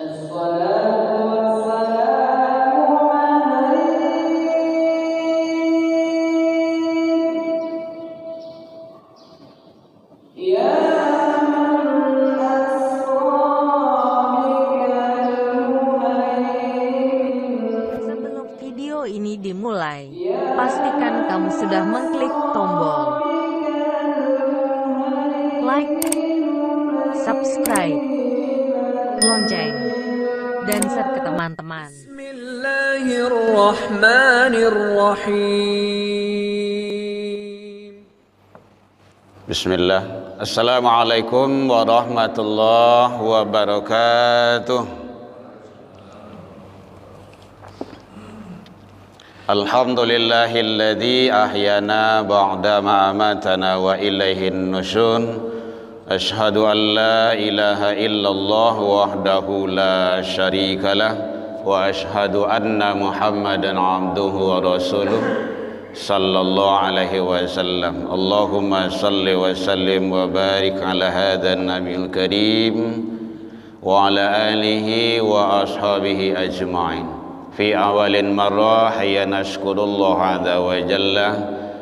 Sebelum video ini dimulai, pastikan kamu sudah mengklik tombol like, subscribe, lonceng, dan share ke teman-teman. Bismillah. Assalamualaikum warahmatullahi wabarakatuh. Alhamdulillahilladzi ahyana ba'da ma amatana wa ilaihin nusyur. Ashhadu an la ilaha illallah wahdahu la syarikalah wa ashhadu anna Muhammadan abduhu wa rasuluh sallallahu alaihi wasallam. Allahumma salli wa sallim wa barik ala hadzal nabiyil karim wa ala alihi wa ashabihi ajma'in. Fi awalin marrah ya nashkurullah azza wa jalla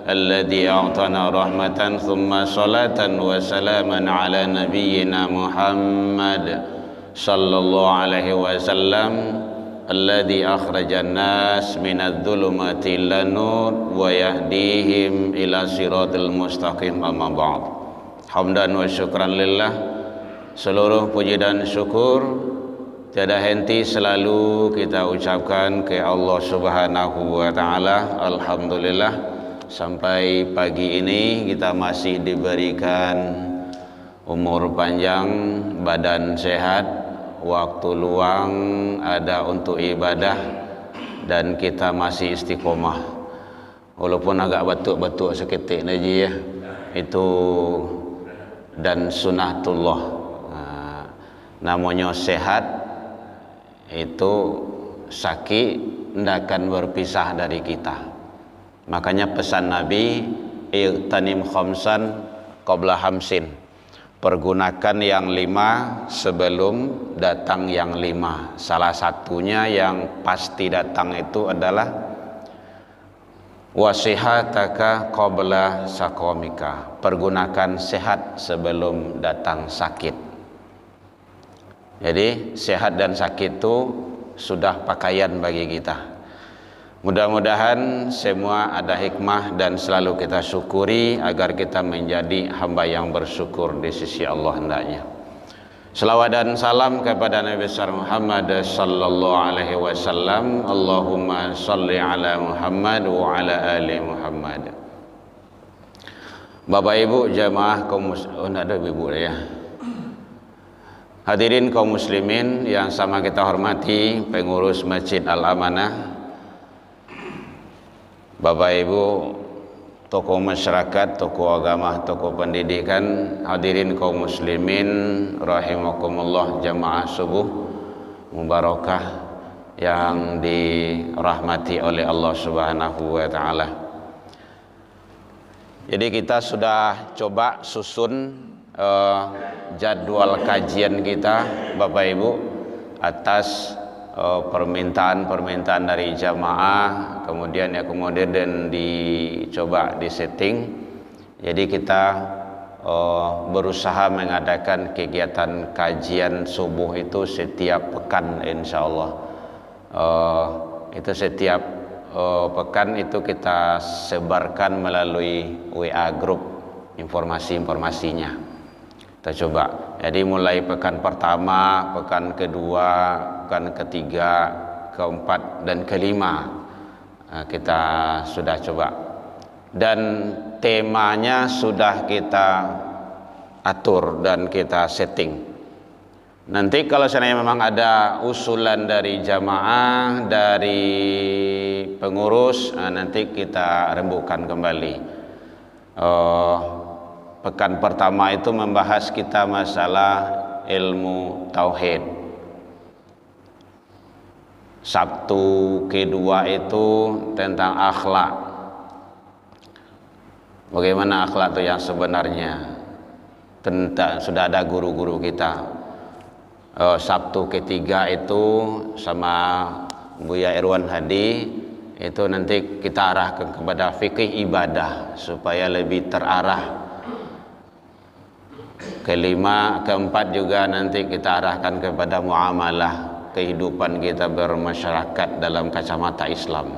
alladhi a'tana rahmatan thumma salatan wa salaman ala nabiyyina Muhammad sallallahu alaihi wasallam alladhi akhrajan nas minadh dhulumati ilan nur wa yahdihim ila siratal mustaqim. Amma ba'd. Hamdan wa syukran lillah. Seluruh puji dan syukur tiada henti selalu kita ucapkan ke Allah Subhanahu wa taala. Alhamdulillah, sampai pagi ini kita masih diberikan umur panjang, badan sehat, waktu luang ada untuk ibadah, dan kita masih istiqomah. Walaupun agak batuk-batuk seketik aja ya, itu dan sunnatullah. Namanya sehat, itu sakit tidak akan berpisah dari kita. Makanya pesan Nabi, ightanim khamsan qabla hamsin, pergunakan yang 5 sebelum datang yang 5. Salah satunya yang pasti datang itu adalah wasihataka qabla saqamika, pergunakan sehat sebelum datang sakit. Jadi sehat dan sakit itu sudah pakaian bagi kita. Mudah-mudahan semua ada hikmah dan selalu kita syukuri agar kita menjadi hamba yang bersyukur di sisi Allah hendaknya. Selawat dan salam kepada Nabi besar Muhammad sallallahu alaihi wasallam. Allahumma salli ala Muhammad wa ala ali Muhammad. Bapak Ibu jamaah kaum muslimin, ada ibu ya. Hadirin kaum muslimin yang sama kita hormati, pengurus Masjid Al-Amanah, Bapak Ibu, tokoh masyarakat, tokoh agama, tokoh pendidikan, hadirin kaum muslimin rahimakumullah, jamaah subuh mubarakah yang dirahmati oleh Allah Subhanahu wa taala. Jadi kita sudah coba susun jadwal kajian kita Bapak Ibu atas permintaan dari jamaah, kemudian dan dicoba disetting. Jadi kita berusaha mengadakan kegiatan kajian subuh itu setiap pekan insyaallah. Itu setiap pekan itu kita sebarkan melalui WA group informasi-informasinya. Kita coba. Jadi mulai pekan pertama, pekan kedua, pekan ketiga, keempat, dan kelima kita sudah coba. Dan temanya sudah kita atur dan kita setting. Nanti kalau seandainya memang ada usulan dari jamaah, dari pengurus, nanti kita rembukan kembali. Pekan pertama itu membahas kita masalah ilmu tauhid. Sabtu kedua itu tentang akhlak. Bagaimana akhlak itu yang sebenarnya? Tentang sudah ada guru-guru kita. Sabtu ketiga itu sama Buya Irwan Hadi, itu nanti kita arahkan kepada fikih ibadah supaya lebih terarah. Kelima, keempat juga nanti kita arahkan kepada muamalah kehidupan kita bermasyarakat dalam kacamata Islam.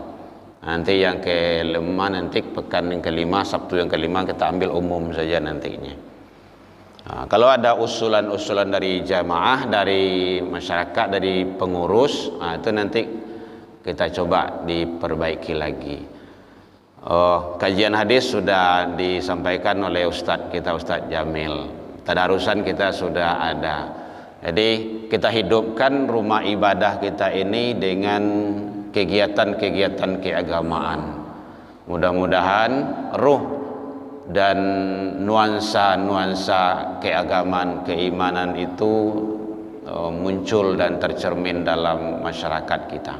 Nanti yang kelima, nanti pekan yang kelima, Sabtu yang kelima kita ambil umum saja nantinya. Kalau ada usulan-usulan dari jamaah, dari masyarakat, dari pengurus, itu nanti kita coba diperbaiki lagi. Kajian hadis sudah disampaikan oleh Ustadz kita, Ustadz Jamil. Tadarusan kita sudah ada. Jadi kita hidupkan rumah ibadah kita ini dengan kegiatan-kegiatan keagamaan. Mudah-mudahan ruh dan nuansa-nuansa keagamaan, keimanan itu muncul dan tercermin dalam masyarakat kita.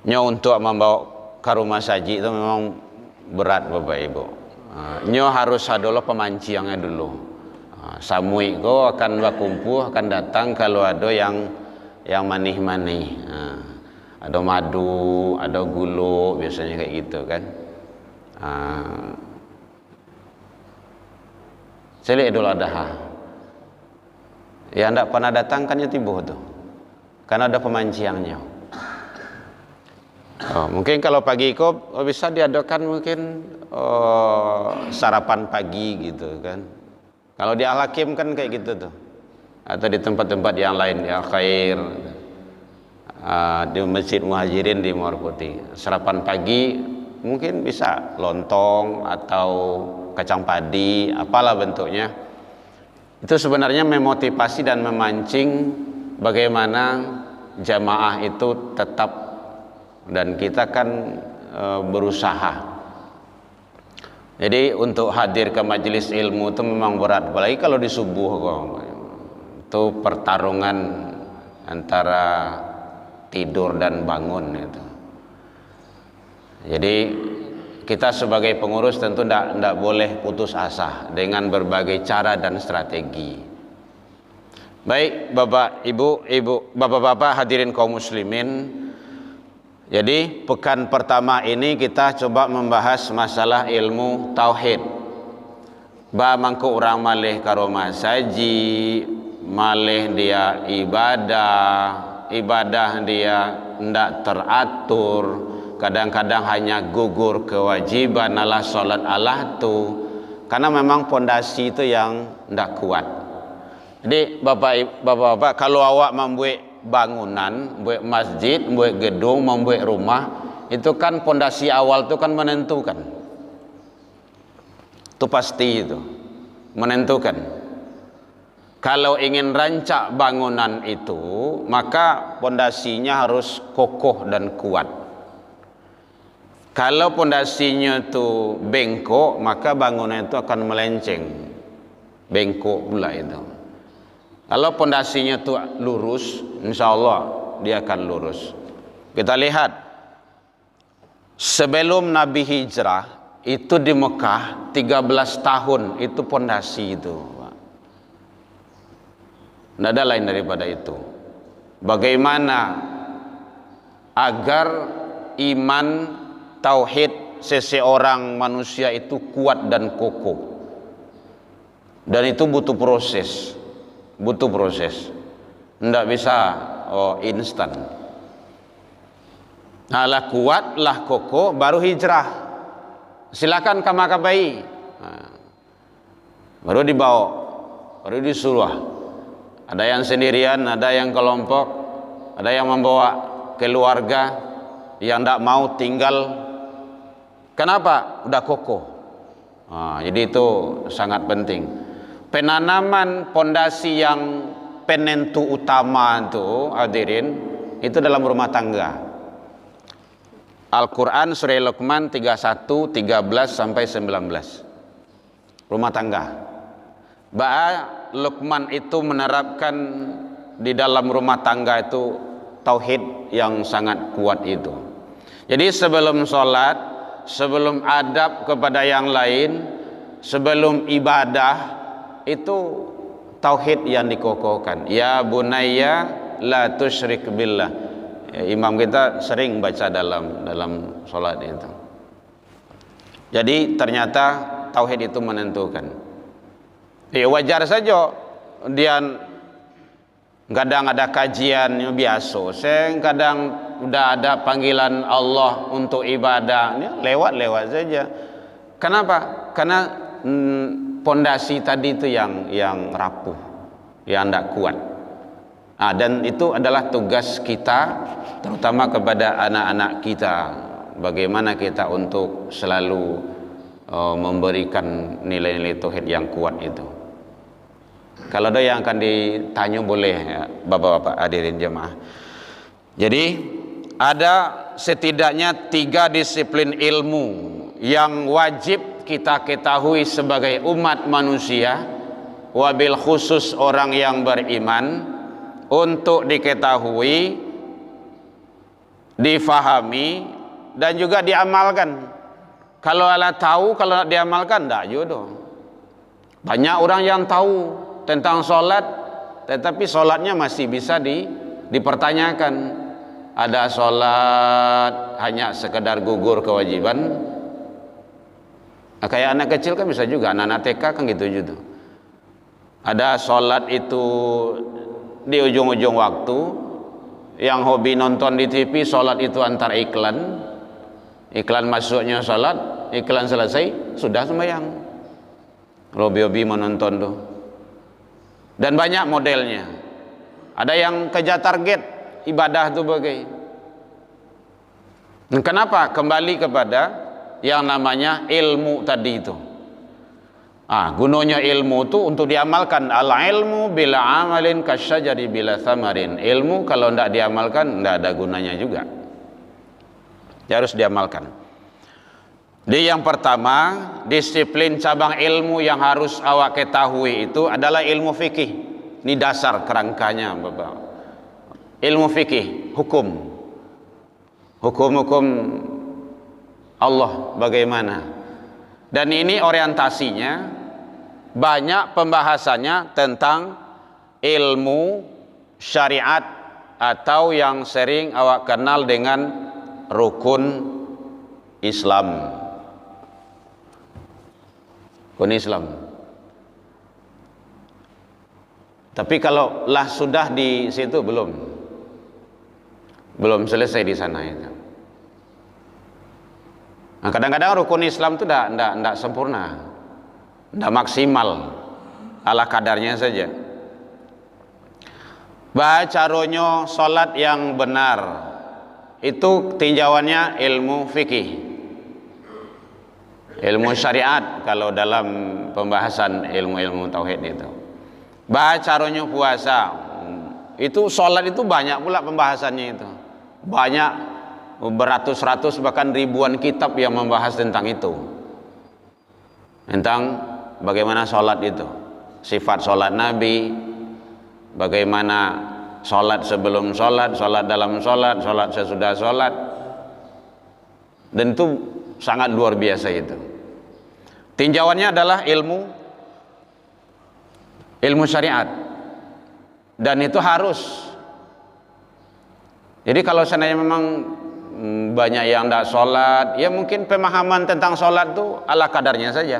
Untuk membawa ke rumah saji itu memang berat Bapak Ibu. Harus ada pemancingnya dulu. Samui ko akan berkumpul, akan datang kalau ada yang manih-manih. Ada madu, ada gulu, biasanya kayak gitu kan. Seli Idul Adha. Ya ndak pernah datang kan ya tibuh tuh. Karena ada pemancingnya. Mungkin kalau pagi kok bisa diadakan mungkin sarapan pagi gitu kan. Kalau di Al-Hakim kan kayak gitu tuh. Atau di tempat-tempat yang lain di Al-Khair, di Masjid Muhajirin di Muar Putih. Sarapan pagi mungkin bisa lontong atau kacang padi, apalah bentuknya. Itu sebenarnya memotivasi dan memancing bagaimana jamaah itu tetap, dan kita kan berusaha. Jadi untuk hadir ke majelis ilmu itu memang berat, apalagi kalau di subuh kok. Itu pertarungan antara tidur dan bangun itu. Jadi kita sebagai pengurus tentu tidak boleh putus asa dengan berbagai cara dan strategi. Baik Bapak, Ibu, Bapak-bapak hadirin kaum muslimin. Jadi pekan pertama ini kita coba membahas masalah ilmu tauhid. Mangko orang malih karoma saji, malih dia ibadah dia ndak teratur. Kadang-kadang hanya gugur kewajiban Allah salat Allah tu, karena memang pondasi itu yang ndak kuat. Jadi bapak-bapak, kalau awak membuat bangunan, membuat masjid, membuat gedung, membuat rumah, itu kan pondasi awal itu kan menentukan. Itu pasti itu menentukan. Kalau ingin rancak bangunan itu, maka pondasinya harus kokoh dan kuat. Kalau pondasinya itu bengkok, maka bangunan itu akan melenceng. Bengkok pula itu. Kalau pondasinya itu lurus, insya Allah dia akan lurus. Kita lihat, sebelum Nabi hijrah, itu di Mekah 13 tahun, itu pondasi itu. Tidak ada lain daripada itu. Bagaimana agar iman tauhid seseorang manusia itu kuat dan kokoh, dan itu butuh proses, tidak bisa instan. Lah kuat, lah kokoh, baru hijrah. Silakan kamakabai, baru dibawa, baru disuruh. Ada yang sendirian, ada yang kelompok, ada yang membawa keluarga yang tidak mau tinggal. Kenapa? Udah kokoh. Jadi itu sangat penting. Penanaman pondasi yang penentu utama itu, hadirin, itu dalam rumah tangga. Al-Quran surah Luqman 31, 13 sampai 19. Rumah tangga. Luqman itu menerapkan di dalam rumah tangga itu tauhid yang sangat kuat itu. Jadi sebelum sholat, sebelum adab kepada yang lain, sebelum ibadah, itu tauhid yang dikokohkan. Ya bunayya la tusyrik billah. Imam kita sering baca dalam sholat itu. Jadi ternyata tauhid itu menentukan. Wajar saja dia kadang ada kajian biasa, kadang udah ada panggilan Allah untuk ibadah, lewat saja. Kenapa? Karena pondasi tadi itu yang rapuh, yang tidak kuat. Dan itu adalah tugas kita, terutama kepada anak-anak kita. Bagaimana kita untuk selalu memberikan nilai-nilai tauhid yang kuat itu. Kalau ada yang akan ditanya boleh ya, bapak-bapak hadirin jemaah. Jadi ada setidaknya 3 disiplin ilmu yang wajib kita ketahui sebagai umat manusia, wabil khusus orang yang beriman, untuk diketahui, difahami, dan juga diamalkan. Kalau Allah tahu, kalau nak diamalkan, tak jodoh. Banyak orang yang tahu tentang sholat, tetapi sholatnya masih bisa dipertanyakan. Ada sholat hanya sekedar gugur kewajiban. Kayak anak kecil kan bisa juga, anak-anak TK kan gitu. Ada sholat itu di ujung-ujung waktu, yang hobi nonton di TV, sholat itu antar iklan masuknya sholat, iklan selesai, sudah sembahyang. Hobi-hobi menonton tuh. Dan banyak modelnya. Ada yang kejar target ibadah itu bagai. Kenapa? Kembali kepada yang namanya ilmu tadi itu. Gunanya ilmu itu untuk diamalkan. Al-ilmu bila amalin kasyajari bila thamarin. Ilmu kalau tidak diamalkan tidak ada gunanya juga. Dia harus diamalkan. Di yang pertama, disiplin cabang ilmu yang harus awak ketahui itu adalah ilmu fikih. Ini dasar kerangkanya, Bapak. Ilmu fikih, hukum Allah bagaimana. Dan ini orientasinya banyak pembahasannya tentang ilmu syariat atau yang sering awak kenal dengan rukun Islam. Rukun Islam. Tapi kalau lah sudah di situ belum selesai di sana itu. Nah, kadang-kadang rukun Islam itu tidak sempurna. Tidak maksimal, ala kadarnya saja. Bacaronyo sholat yang benar itu tinjauannya ilmu fikih, ilmu syariat kalau dalam pembahasan ilmu-ilmu tauhid itu. Bacaronyo puasa itu, sholat itu banyak pula pembahasannya itu, banyak, beratus-ratus bahkan ribuan kitab yang membahas tentang itu, tentang bagaimana sholat itu, sifat sholat Nabi, bagaimana sholat sebelum sholat, sholat dalam sholat, sholat sesudah sholat. Dan itu sangat luar biasa itu. Tinjauannya adalah ilmu syariat. Dan itu harus. Jadi kalau seandainya memang banyak yang tidak sholat, ya mungkin pemahaman tentang sholat itu ala kadarnya saja.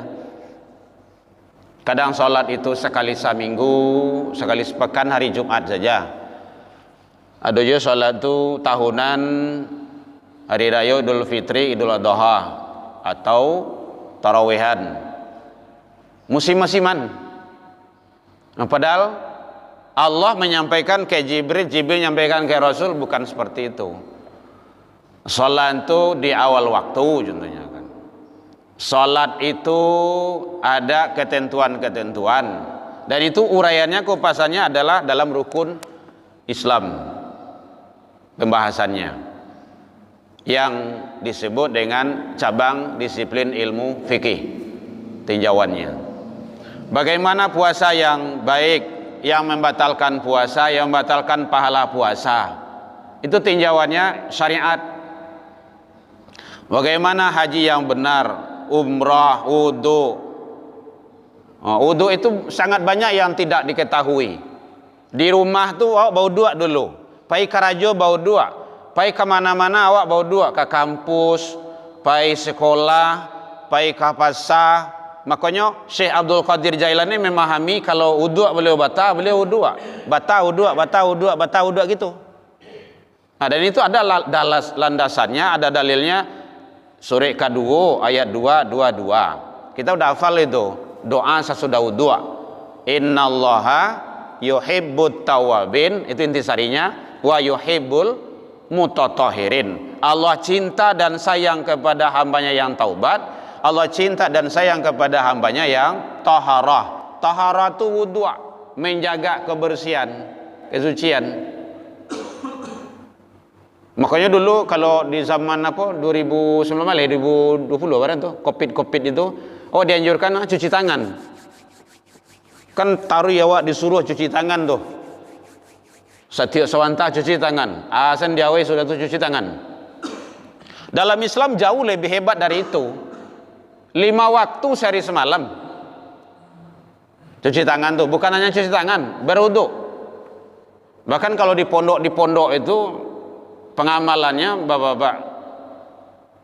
Kadang sholat itu sekali seminggu, sekali sepekan, hari Jumat saja. Ada juga sholat itu tahunan, hari raya Idul Fitri, Idul Adha, atau tarawehan, musim-musiman. Padahal Allah menyampaikan ke Jibril, Jibril menyampaikan ke Rasul, bukan seperti itu. Sholat itu di awal waktu contohnya kan. Sholat itu ada ketentuan-ketentuan, dan itu uraiannya, kupasannya adalah dalam rukun Islam, pembahasannya yang disebut dengan cabang disiplin ilmu fikih, tinjauannya. Bagaimana puasa yang baik, yang membatalkan puasa, yang membatalkan pahala puasa, itu tinjauannya syariat. Bagaimana haji yang benar, umrah, wudu, Wudu itu sangat banyak yang tidak diketahui. Di rumah tuh awak bau dua dulu, pai karajo bau dua, pai kemana-mana awak bau dua, ke kampus, pai sekolah, pai ke pasar. Makanya Syekh Abdul Qadir Jailani memahami kalau wudu beliau beliau wudu, bata wudu gitu. Nah, dan itu ada landasannya, ada dalilnya. Surah kedua ayat 222. Kita udah hafal itu doa sesudah wudu. Innallaha yuhibbut tawabin, itu intisarinya, wa yuhibbul mutatahhirin. Allah cinta dan sayang kepada hambanya yang taubat. Allah cinta dan sayang kepada hambanya yang taharah. Taharah itu wudu, menjaga kebersihan, kesucian. Makanya dulu kalau di zaman 2019 2020 barang tuh Covid itu, dianjurkan cuci tangan. Kan taruh awak disuruh cuci tangan tuh. Setiap sewanta cuci tangan. Asan diawai sudah tuh cuci tangan. Dalam Islam jauh lebih hebat dari itu. 5 waktu sehari semalam. Cuci tangan tuh, bukan hanya cuci tangan, berwudu. Bahkan kalau di pondok itu pengamalannya bapak-bapak,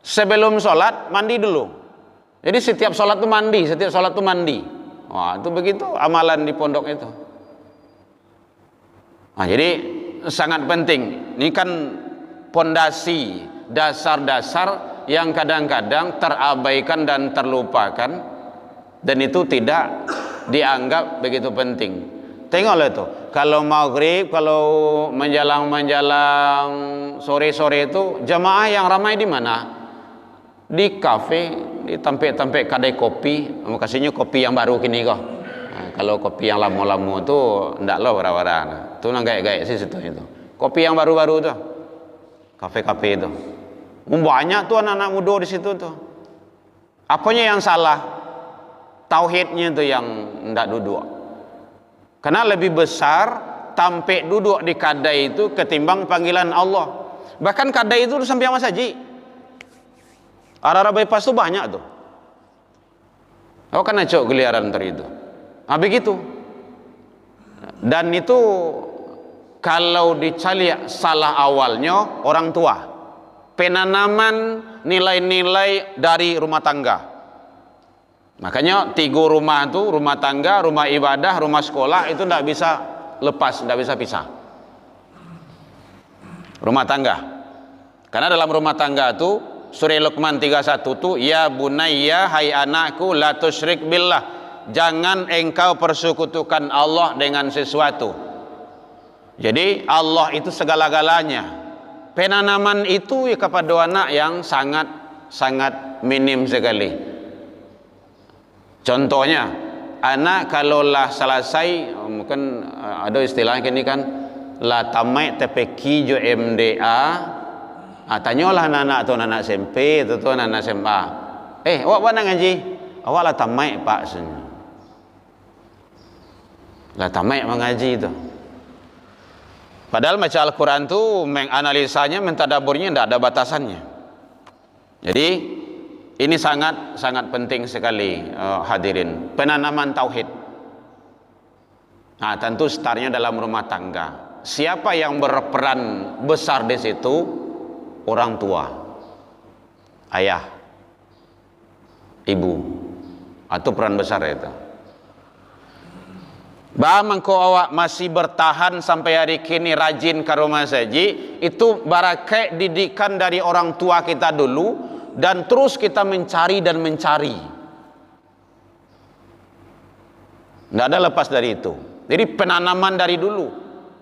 sebelum sholat mandi dulu. Jadi setiap sholat tuh mandi, Wah, itu begitu amalan di pondok itu. Nah, jadi sangat penting. Ini kan pondasi, dasar-dasar yang kadang-kadang terabaikan dan terlupakan, dan itu tidak dianggap begitu penting. Tengoklah itu, kalau maghrib, kalau menjelang sore-sore itu jamaah yang ramai di mana? Di kafe, di tempat-tempat kedai kopi. Makasihnya kopi yang baru kini kok. Nah, kalau kopi yang lama-lama itu ndak lo wara-wara. Itu nang gaya-gaya sih situ itu. Kopi yang baru-baru tuh, kafe-kafe itu. Banyak tuh anak-anak muda di situ tuh. Apanya yang salah? Tauhidnya tuh yang ndak duduk. Karena lebih besar tampek duduk di kadai itu ketimbang panggilan Allah. Bahkan kadai itu sampai yang saji. Arah-arah bypass itu banyak tuh. Kan acok geliaran tadi itu. Nah, begitu. Dan itu kalau dicari salah awalnya orang tua. Penanaman nilai-nilai dari rumah tangga. Makanya 3 rumah itu, rumah tangga, rumah ibadah, rumah sekolah, itu tidak bisa lepas, tidak bisa pisah. Rumah tangga. Karena dalam rumah tangga itu surah Luqman 31 itu, ya bunayya, hai anakku, la tusyrik billah, jangan engkau persekutukan Allah dengan sesuatu. Jadi Allah itu segala-galanya. Penanaman itu ya kepada anak yang sangat minim sekali. Contohnya, anak kalaulah selesai, mungkin ada istilah ini kan, la tamai tepeki jo MDA, tanyalah anak atau anak SMP atau anak SMA, awak mana ngaji? Awak la tamai pak sebenarnya. La tamai mengaji itu. Padahal baca Al-Quran itu menganalisanya, mentadaburnya tidak ada batasannya. Jadi ini sangat penting sekali, hadirin. Penanaman tauhid. Nah, tentu startnya dalam rumah tangga. Siapa yang berperan besar di situ? Orang tua, ayah, ibu, atau peran besar itu. Mengko awak masih bertahan sampai hari kini rajin ke rumah saji, itu barakai didikan dari orang tua kita dulu. Dan terus kita mencari dan mencari. Tidak ada lepas dari itu. Jadi penanaman dari dulu.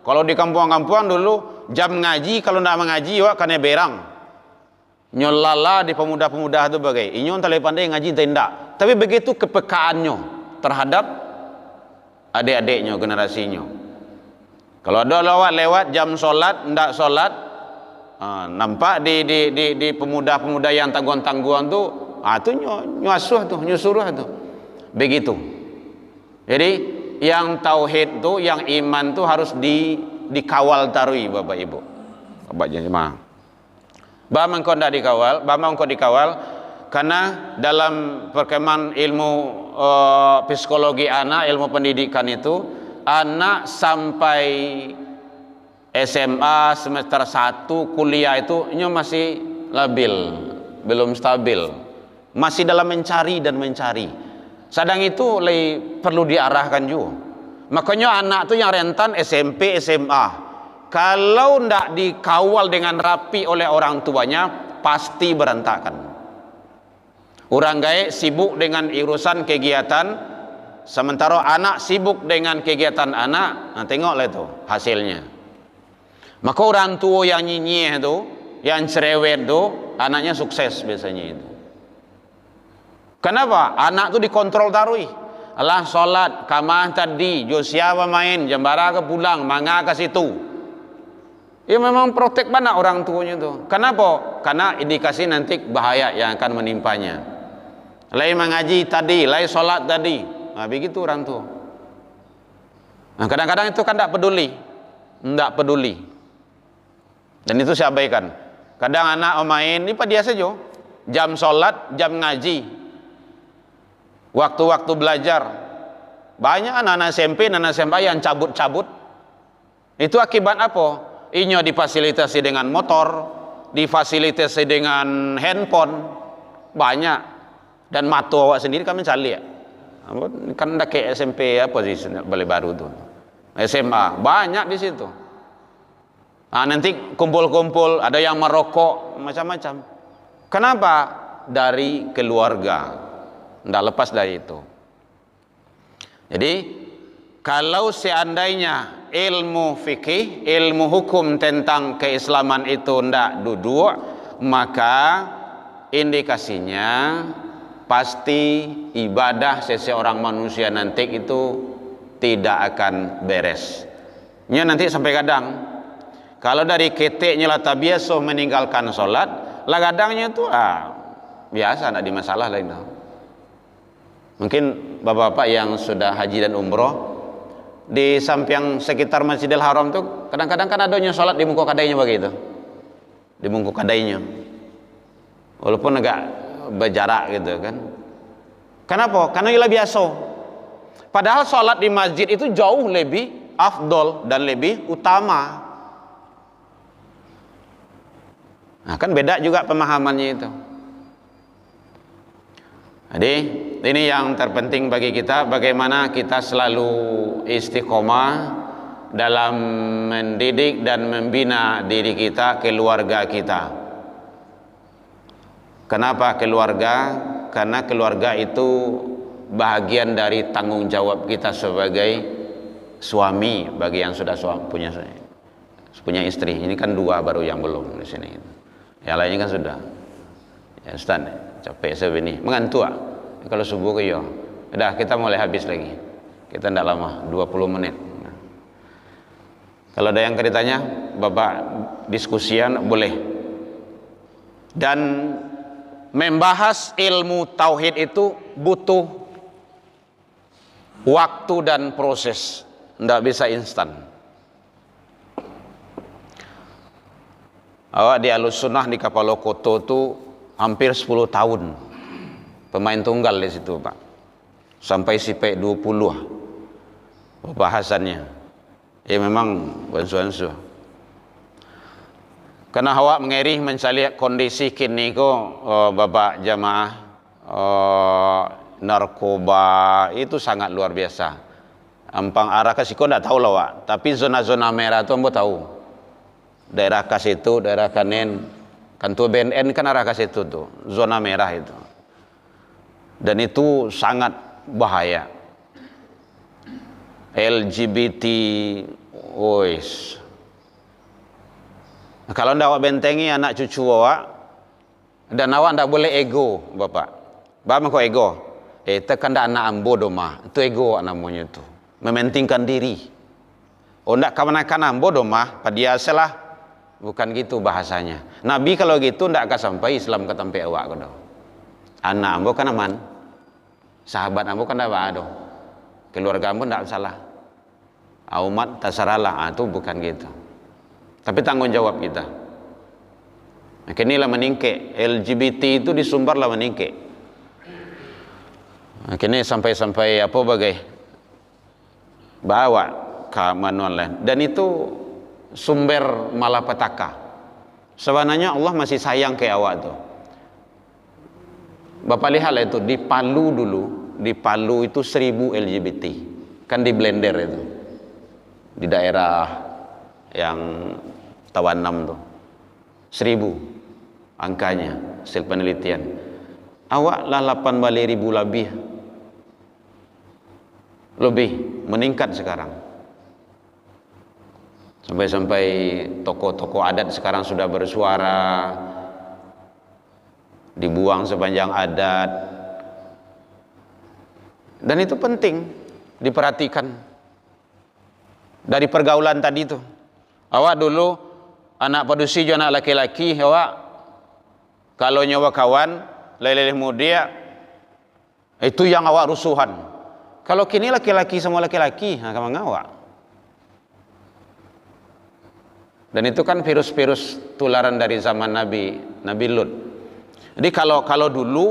Kalau di kampung-kampung dulu jam ngaji, kalau tidak mengaji wak kena berang. Nyolala di pemuda-pemuda itu bagai. Inyon tak pandai ngaji tidak. Tapi begitu kepekaannya terhadap adik-adiknya, generasinya. Kalau ada lewat jam solat, tidak solat, nampak di pemuda-pemuda yang tangguhan-tangguhan tuh, itu nyusuruh tuh. Begitu. Jadi yang tauhid tuh, yang iman tuh harus dikawal tarui Bapak Ibu. Bapak jemaah. Mengko dikawal, karena dalam perkembangan ilmu psikologi anak, ilmu pendidikan itu, anak sampai SMA semester 1 kuliah itu masih labil, belum stabil, masih dalam mencari dan mencari. Sedang itu perlu diarahkan juga. Makanya anak tuh yang rentan SMP, SMA, kalau ndak dikawal dengan rapi oleh orang tuanya, pasti berantakan. Orang gaek sibuk dengan urusan kegiatan, sementara anak sibuk dengan kegiatan anak. Nah, tengoklah itu hasilnya. Maka orang tua yang nyinyih itu, yang cerewet itu, anaknya sukses biasanya itu. Kenapa? Anak itu dikontrol tarui. Allah sholat, kamah tadi, Josia main, jambara ke pulang, manga ke situ. Ya memang protek banget orang tuanya itu. Kenapa? Karena indikasi nanti bahaya yang akan menimpanya. Lain mengaji tadi, lain sholat tadi. Nah, begitu orang tua. Nah, kadang-kadang itu kan tidak peduli. Tidak peduli. Dan itu saya abaikan. Kadang anak main, ini pada dia saja. Jam sholat, jam ngaji. Waktu-waktu belajar. Banyak anak-anak SMP, anak SMA yang cabut-cabut. Itu akibat apa? Inyo difasilitasi dengan motor, difasilitasi dengan handphone. Banyak. Dan mata awak sendiri kan mencari ya. Kan dah kayak SMP apa sih balik baru tuh. SMA banyak di situ. Nah, nanti kumpul-kumpul, ada yang merokok, macam-macam. Kenapa? Dari keluarga. Tidak lepas dari itu. Jadi kalau seandainya ilmu fikih, ilmu hukum tentang keislaman itu tidak duduk, maka indikasinya pasti ibadah seseorang manusia nanti itu tidak akan beres. Nya nanti sampai kadang kalau dari keteknya lah tak biasa meninggalkan sholat, lah kadangnya itu biasa, tidak di masalah lain. Mungkin bapak-bapak yang sudah haji dan umroh di samping sekitar Masjidil Haram tuh kadang-kadang kan adanya sholat di muka kadainya begitu, di muka kadainya, walaupun agak berjarak gitu kan. Kenapa? Karena ialah biasa. Padahal sholat di masjid itu jauh lebih afdol dan lebih utama. Nah, kan beda juga pemahamannya itu. Jadi ini yang terpenting bagi kita, bagaimana kita selalu istiqomah dalam mendidik dan membina diri kita, keluarga kita. Kenapa keluarga? Karena keluarga itu bahagian dari tanggung jawab kita sebagai suami bagi yang sudah punya istri. Ini kan 2 baru yang belum di sini. Yang lainnya kan sudah. Ya Ustaz, capek saya ini. Mengantuk. Kalau subuh ke yo. Udah, kita mulai habis lagi. Kita tidak lama, 20 menit. Nah. Kalau ada yang ditanya, Bapak diskusian boleh. Dan membahas ilmu tauhid itu butuh waktu dan proses, tidak bisa instan. Awak di Ahlussunnah di Kapalokoto itu hampir 10 tahun pemain tunggal di situ Pak, sampai SIPEK 20 bahasannya. Ya memang bansu-bansu. Karena awak mengerih mencari kondisi kini ko bapak jamaah narkoba itu sangat luar biasa. Ampang arah ke situ tidak tahu lah Wak, tapi zona-zona merah itu ambo tahu. Daerah ke situ, daerah kanen, kantor BNN kan arah ke situ tuh, zona merah itu. Dan itu sangat bahaya. LGBT, wis. Kalau ndak awak bentengi anak cucu awak, dan awak ndak boleh ego, Bapak. Bapak kok ego? Tekan ndak anak ambo doma, itu ego namanya itu. Mementingkan diri. Oh ndak kawan-kawan ambo doma, padia salah. Bukan gitu bahasanya. Nabi kalau gitu ndak akan sampai Islam ke tempat awak kono. Anak ambo kan aman. Sahabat ambo kan ndak ada. Keluarga ambo ndak salah. Umat tasaralah, itu bukan gitu. Tapi tanggung jawab kita. Inilah meningke. LGBT itu disumbar lah meningke. Kini sampai apa bagai bawa ke manual lain, dan itu sumber malapetaka. Sebenarnya Allah masih sayang ke awak tuh. Bapak lihat lah itu di Palu dulu, di Palu itu 1000 LGBT, kan di blender itu, di daerah yang Tawanam tuh 1000 angkanya hasil penelitian. Awak lah 8 lebih meningkat sekarang. Sampai-sampai tokoh-tokoh adat sekarang sudah bersuara, dibuang sepanjang adat. Dan itu penting diperhatikan dari pergaulan tadi itu. Awak dulu anak padusi juga anak laki-laki, awak kalau nyawa kawan leleh mudia itu yang awak rusuhan. Kalau kini laki-laki semua laki-laki, kamu ngawak. Dan itu kan virus-virus tularan dari zaman Nabi Lut. Jadi kalau dulu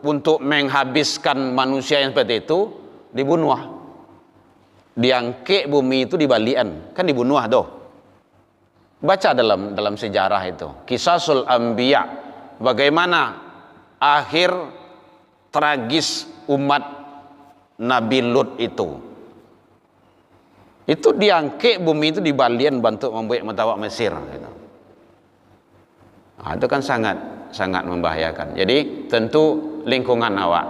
untuk menghabiskan manusia yang seperti itu dibunuh. Diangkek bumi itu dibalian, kan dibunuh doh. Baca dalam sejarah itu, Qisasul Anbiya, bagaimana akhir tragis umat Nabi Lut itu diangkek bumi itu dibalian bantu membuat mentawak Mesir gitu. Itu kan sangat membahayakan. Jadi tentu lingkungan awak,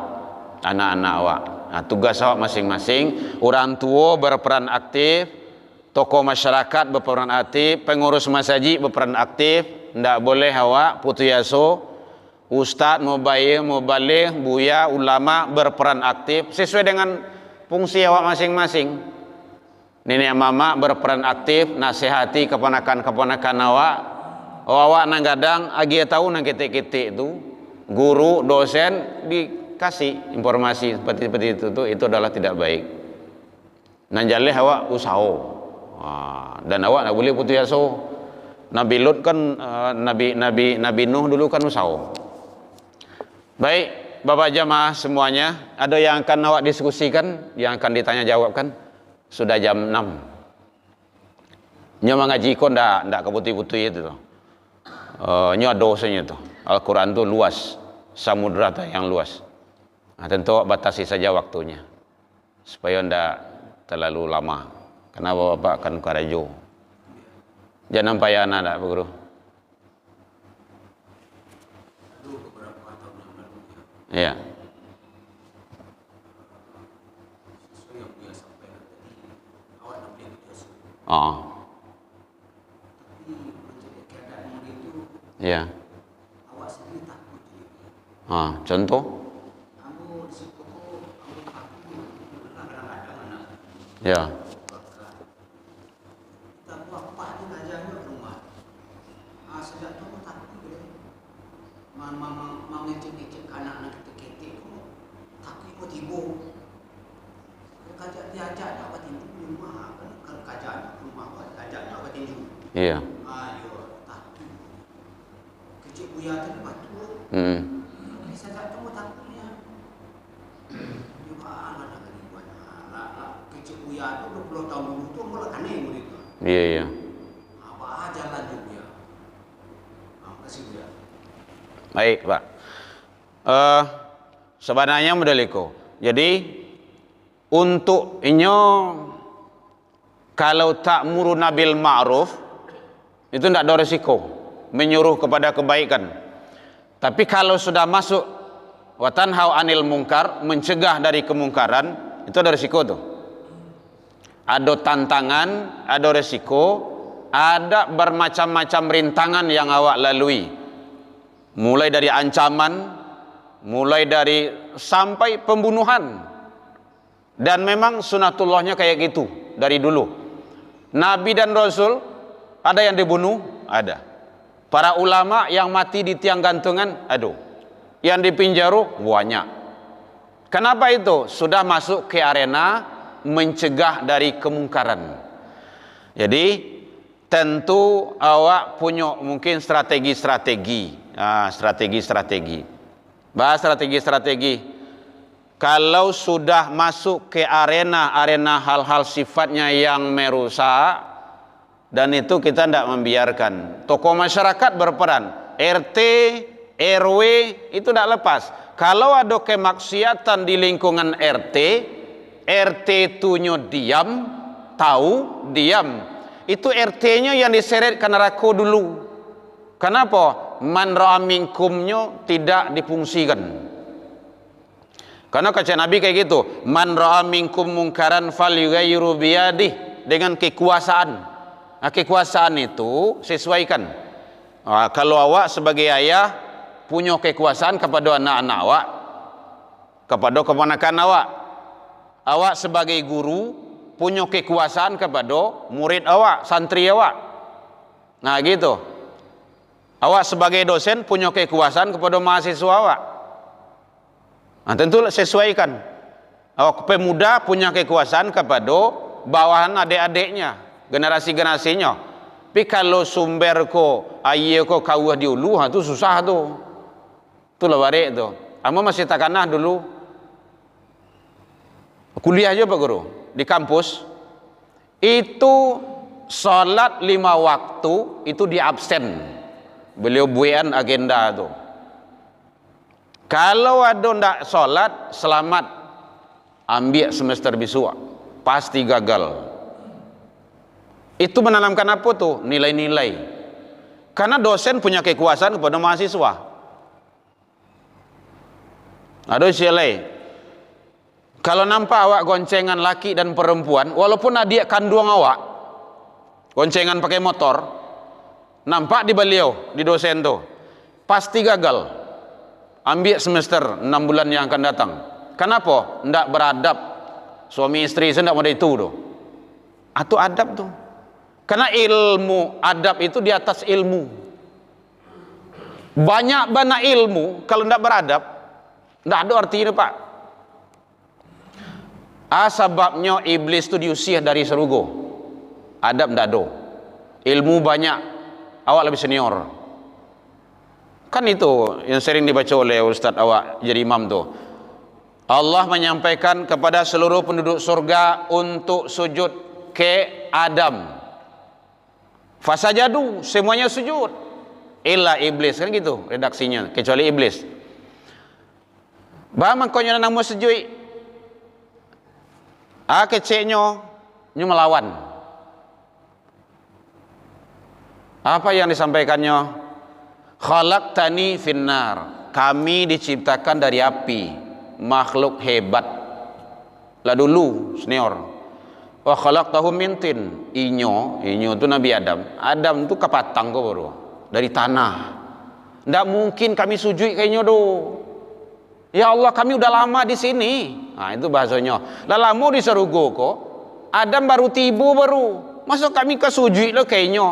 anak-anak awak, tugas awak masing-masing. Orang tua berperan aktif, tokoh masyarakat berperan aktif, pengurus masjid berperan aktif. Tidak boleh awak putu yaso, ustaz, mubaligh, buya, ulama berperan aktif sesuai dengan fungsi awak masing-masing. Nenek mama berperan aktif nasihati keponakan-keponakan awak. Awak nang gadang agi tahu nang ketik-ketik itu, guru, dosen dikasih informasi seperti itu adalah tidak baik. Nan jaleh awak usaho. Dan awak tak boleh putus asa. Nabi Lut kan Nabi Nuh dulu kan usaho. Baik, Bapak jamaah semuanya, ada yang akan awak diskusikan, yang akan ditanya jawabkan? Sudah jam 6. Nyo mengaji kok ndak keputi-puti itu tuh. Nyo ada dosanya tuh. Al-Quran tuh luas, samudra tuh yang luas. Tentu batasi saja waktunya supaya ndak terlalu lama. Karena Bapak akan karajo. Jangan payah anak, Pak Guru. Ya. Ya. Contoh? Ya. Mengecek-ngecek anak-anak ketik-ketik takut ikut ibu kajak diajak apa tinju rumah kan kajaknya rumah kajaknya apa tinju Iya. Ayo takut kecil buaya tu batu saya tak tahu takutnya juga anak lagi banyak kecil buaya tu 20 tahun dulu tu malah aneh begitu. Iya. Apa aja lanjut ya. Kasih buaya. Baik, Pak. Sebenarnya modeliko. Jadi untuk inyo kalau tak muruna bil ma'ruf itu tidak ada resiko menyuruh kepada kebaikan. Tapi kalau sudah masuk wa tanhau anil munkar, mencegah dari kemungkaran, itu ada resiko tuh. Ada tantangan, ada resiko, ada bermacam-macam rintangan yang awak lalui. Mulai dari ancaman, mulai dari sampai pembunuhan. Dan memang sunatullahnya kayak gitu dari dulu. Nabi dan Rasul ada yang dibunuh, ada. Para ulama yang mati di tiang gantungan, aduh. Yang dipinjaru banyak. Kenapa itu? Sudah masuk ke arena mencegah dari kemungkaran. Jadi tentu awak punya mungkin strategi-strategi. Strategi-strategi. Bahas strategi-strategi. kalau sudah masuk ke arena hal-hal sifatnya yang merusak, dan itu kita tidak membiarkan. Tokoh masyarakat berperan, RT, RW itu tidak lepas. Kalau ada kemaksiatan di lingkungan RT, RT tunyo diam, tahu diam. Itu RT-nya yang diseret ke neraka dulu. Kenapa? Man ra'a minkumnya tidak difungsikan. Karena kata Nabi kayak gitu, man ra'a minkum mungkaran falyughayyiru biyadihi, dengan kekuasaan. Nah, kekuasaan itu sesuaikan. Nah, kalau awak sebagai ayah punya kekuasaan kepada anak-anak awak, kepada keponakan awak. Awak sebagai guru punya kekuasaan kepada murid awak, santri awak. Nah, gitu. Awak sebagai dosen punya kekuasaan kepada mahasiswa awak. Nah, tentu sesuaikan. Awak pemuda punya kekuasaan kepada bawahan adik-adiknya, generasi-generasinya. Tapi kalau sumber ko ayah ko kawah diulu, itu susah tu. Itulah barik tu. Amo masih takanah dulu. Kuliah aja Pak Guru di kampus. Itu salat 5 waktu itu di absen. Beliau buian agenda tu. Kalau ada ndak sholat, selamat, ambil semester besok, pasti gagal. Itu menanamkan apa tuh? Nilai-nilai. Karena dosen punya kekuasaan kepada mahasiswa. Ada silai. Kalau nampak awak goncengan laki dan perempuan, walaupun adik kandung awak, goncengan pakai motor, nampak di beliau, di dosen tuh, pasti gagal. Ambil semester 6 bulan yang akan datang. Kenapa? Tidak beradab. Suami istri saya tidak mau itu tuh. Atau adab tuh. Karena ilmu adab itu di atas ilmu. Banyak ilmu kalau tidak beradab, tidak ada artinya Pak. Sebabnya iblis itu diusir dari surga. Adab tidak ada. Ilmu banyak, awak lebih senior. Kan itu yang sering dibaca oleh Ustadz awak jadi imam tuh. Allah menyampaikan kepada seluruh penduduk surga untuk sujud ke Adam. Fasajadu, semuanya sujud. Illa iblis, kan gitu redaksinya, kecuali iblis. Bah makanya nama sujud. Keceknya nyu melawan. Apa yang disampaikannya? Khalaqtani finnar, kami diciptakan dari api, makhluk hebat. Lah dulu senior. Wa khalaqtahu min tin, inyo itu Nabi Adam. Adam itu kapatang kok baru dari tanah. Ndak mungkin kami sujud kayaknya do. Ya Allah, kami udah lama di sini. Nah, itu bahasanya. Lah lama di surga kok. Adam baru tiba baru. Masa kami ke sujud lo kayaknya.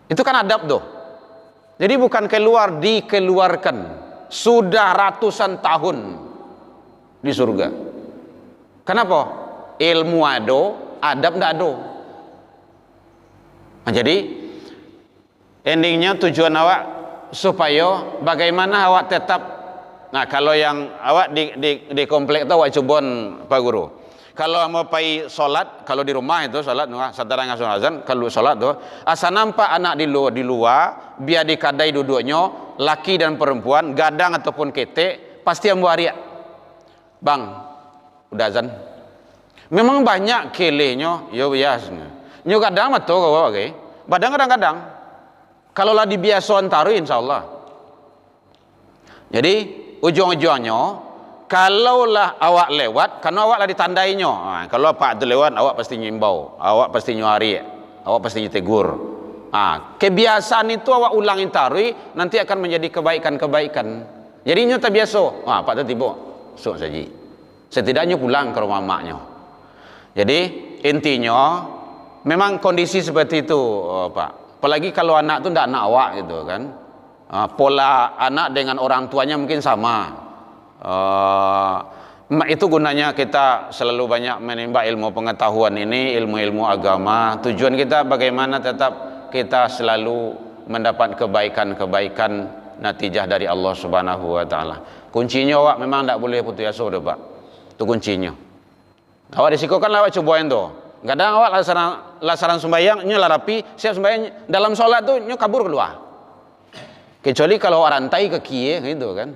Itu kan adab tuh. Jadi bukan keluar, dikeluarkan. Sudah ratusan tahun di surga. Kenapa? Ilmu ada, adab tidak ada. Nah, jadi endingnya tujuan awak supaya bagaimana awak tetap. Nah, kalau yang awak di komplek itu awak cubon Pak Guru. Kalau mau pergi sholat, kalau di rumah itu sholat, satara ngasuh azan, kalau sholat tuh, asal nampak anak di luar, biar dikadai duduknya, laki dan perempuan, gadang ataupun ketek, pasti yang buat riak. Bang, udah azan. Memang banyak kelenya, ya biasanya. Nyu kadang matu kau okay. Badang kadang-kadang. Kalau lah dibiasakan taruh, insya Allah. Jadi ujung-ujungnya, kalaulah awak lewat, karena awak lah ditandainya. Nah, kalau Pak itu lewat, awak pasti nyimbau, awak pasti nyuari, awak pasti tegur. Nah, kebiasaan itu awak ulangin taruh, nanti akan menjadi kebaikan-kebaikan. Jadi nyata biasa. Pak itu tiba, sok saja. Setidaknya pulang ke rumah maknya. Jadi intinya, memang kondisi seperti itu, Pak. Apalagi kalau anak itu tidak anak awak gitu kan. Pola anak dengan orang tuanya mungkin sama. Itu gunanya kita selalu banyak menimba ilmu pengetahuan ini, ilmu-ilmu agama. Tujuan kita bagaimana tetap kita selalu mendapat kebaikan-kebaikan natijah dari Allah Subhanahu wa taala. Kuncinya awak memang tak boleh putus asa dah, Pak. Tu kuncinya. Awak disikokan awak cobain tu. Kadang awak lasaran sembahyang nyo rapi, siap sembahyang dalam solat tu nyo kabur keluar. Kecuali kalau awak rantai ke kie gitu kan.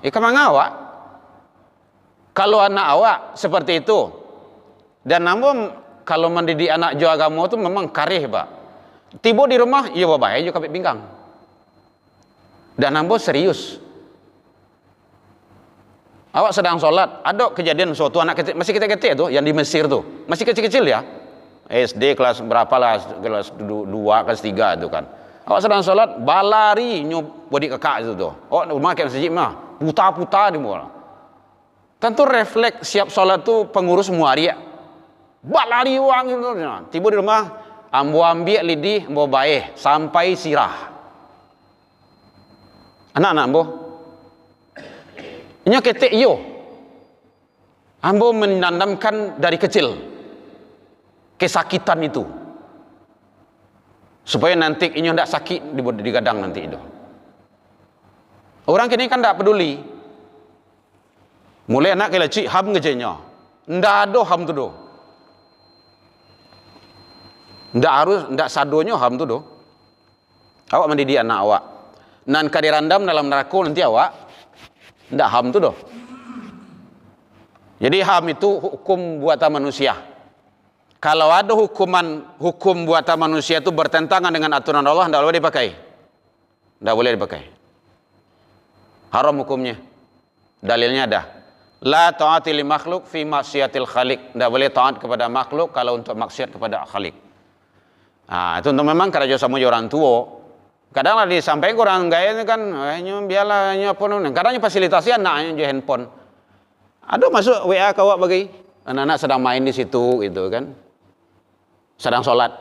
Kemana awak? Kalau anak awak seperti itu, dan namun kalau mendidik anak jo agama tu memang karih, Pak. Tiba di rumah, ia bawa juga kapit pinggang. Dan namun serius. Awak sedang sholat, ada kejadian suatu anak kecil, masih kecil-kecil tu, yang di Mesir tu, masih kecil-kecil ya, SD kelas berapa lah, kelas 2, kelas 3 tu kan. Awak sedang sholat, balari nyob bodi kakak itu tu. Rumah kayak masjid mah, putar-putar di muka. Tentu refleks siap sholat tu pengurus muariak. Balari uang itu, tiba di rumah, ambo ambil lidih, ambo baik sampai sirah. Anak-anak ambo. Nya ketek iyo. Ambo menanamkan dari kecil kesakitan itu. Supaya nanti inyo ndak sakit di gadang nanti itu. Orang kini kan ndak peduli. Mulai anak kecil ham ngejenya. Ndak ada ham tu do. Ndak sadonya ham tu do. Awak mendidik anak awak. Nan kadirandam dalam neraka nanti awak ndak ham tu doh. Jadi ham itu hukum buatan manusia. Kalau ada hukum buatan manusia itu bertentangan dengan aturan Allah, ndak boleh dipakai. Ndak boleh dipakai. Haram hukumnya. Dalilnya ada. La ta'ati li makhluk fi maksiatil khaliq. Ndak boleh taat kepada makhluk kalau untuk maksiat kepada khaliq. Itu untuk memang kerja sama orang tua. Kadang lah disampaikan orang gaya ni kan, biarlah apa nun. Kadangnya fasilitasi anaknya je handphone. Ada masuk WA kau bagi anak-anak sedang main di situ gitu kan. Sedang solat.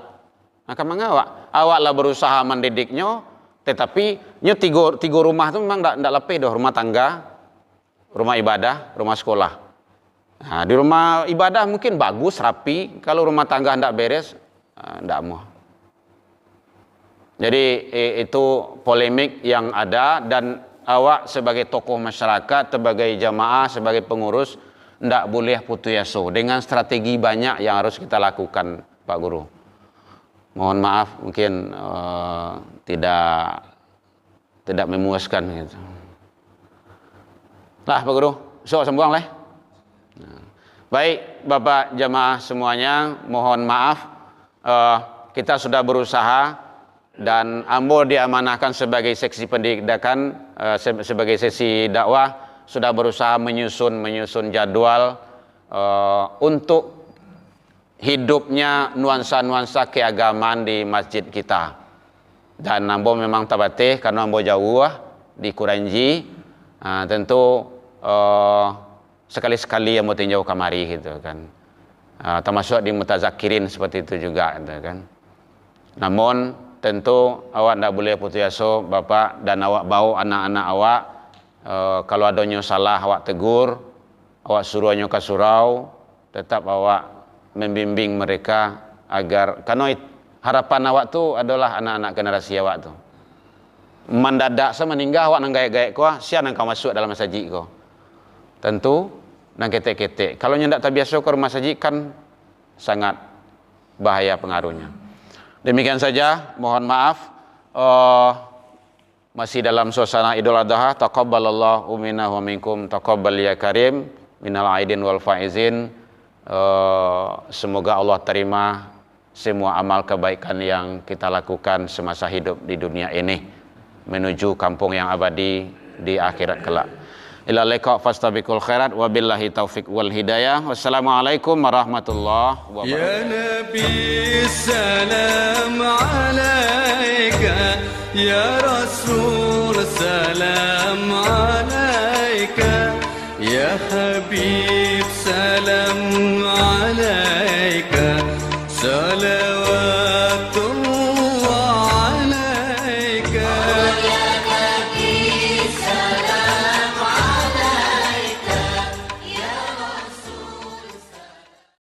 Maka mengawak. Awaklah berusaha mendidiknya, tetapi nyo tiga rumah tu memang ndak lepas dah, rumah tangga, rumah ibadah, rumah sekolah. Di rumah ibadah mungkin bagus, rapi, kalau rumah tangga ndak beres, ndak mau. Jadi itu polemik yang ada, dan awak sebagai tokoh masyarakat, sebagai jamaah, sebagai pengurus ndak boleh putus asa. Dengan strategi banyak yang harus kita lakukan, Pak Guru. Mohon maaf mungkin tidak memuaskan gitu. Lah Pak Guru, sok sambung lah. Baik Bapak jamaah semuanya, mohon maaf kita sudah berusaha. Dan ambo diamanahkan sebagai seksi pendidikan, sebagai sesi dakwah, sudah berusaha menyusun jadwal untuk hidupnya nuansa-nuansa keagamaan di masjid kita. Dan ambo memang tabatih karena ambo jauh di Kuranji, tentu sekali-sekali ambo tinjau kamari gitu kan. Termasuk di mutazakirin seperti itu juga gitu kan. Namun tentu awak tidak boleh putus asa, Bapak, dan awak bawa anak-anak awak. Kalau adanya salah awak tegur, awak suruhnya ke surau, tetap awak membimbing mereka agar, karena harapan awak tu adalah anak-anak generasi awak tu. Mendadak semeninggal awak nang gaek-gaek kau, siapa nang kau masuk dalam masjid kau? Tentu nang ketek-ketek. Kalau ndak terbiasa ke rumah masjid kan sangat bahaya pengaruhnya. Demikian saja, mohon maaf. Masih dalam suasana Idul Adha. Taqabbalallahu minna wa minkum, taqabbal ya karim minal aidin wal faizin. Semoga Allah terima semua amal kebaikan yang kita lakukan semasa hidup di dunia ini menuju kampung yang abadi di akhirat kelak. Ila liqa fastabiqul khairat wa billahi taufiq wal hidayah. Wassalamualaikum warahmatullahi wabarakatuh. Ya Nabi salam alaika, ya Rasul salam